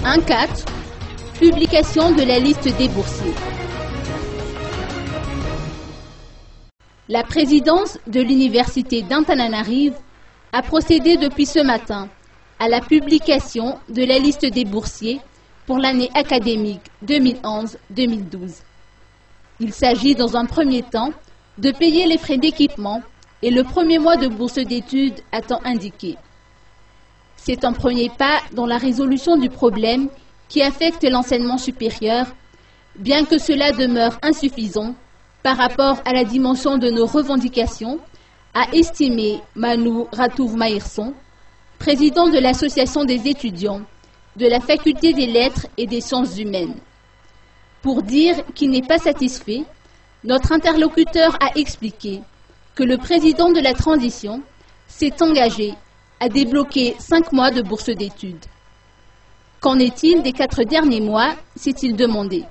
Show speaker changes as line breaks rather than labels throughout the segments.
1.4. Publication de la liste des boursiers. La présidence de l'Université d'Antananarive a procédé depuis ce matin à la publication de la liste des boursiers pour l'année académique 2011-2012. Il s'agit dans un premier temps de payer les frais d'équipement et le premier mois de bourse d'études à temps indiqué. C'est un premier pas dans la résolution du problème qui affecte l'enseignement supérieur, bien que cela demeure insuffisant par rapport à la dimension de nos revendications, a estimé Manou Ratouv Maïrson, président de l'Association des étudiants de la Faculté des Lettres et des Sciences humaines. Pour dire qu'il n'est pas satisfait, notre interlocuteur a expliqué que le président de la transition s'est engagé à débloquer 5 mois de bourse d'études. Qu'en est-il des 4 derniers mois, s'est-il demandé.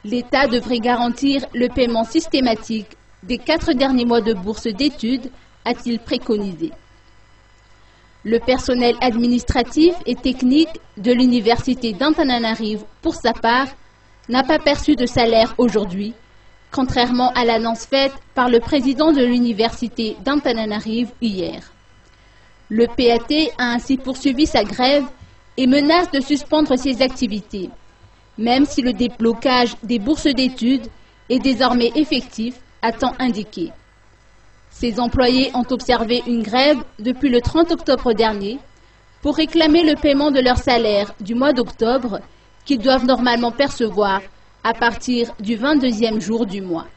L'État devrait garantir le paiement systématique des 4 derniers mois de bourse d'études, a-t-il préconisé. Le personnel administratif et technique de l'Université d'Antananarive, pour sa part, n'a pas perçu de salaire aujourd'hui, contrairement à l'annonce faite par le président de l'Université d'Antananarive hier. Le PAT a ainsi poursuivi sa grève et menace de suspendre ses activités, même si le déblocage des bourses d'études est désormais effectif à temps indiqué. Ces employés ont observé une grève depuis le 30 octobre dernier pour réclamer le paiement de leur salaire du mois d'octobre qu'ils doivent normalement percevoir à partir du 22e jour du mois.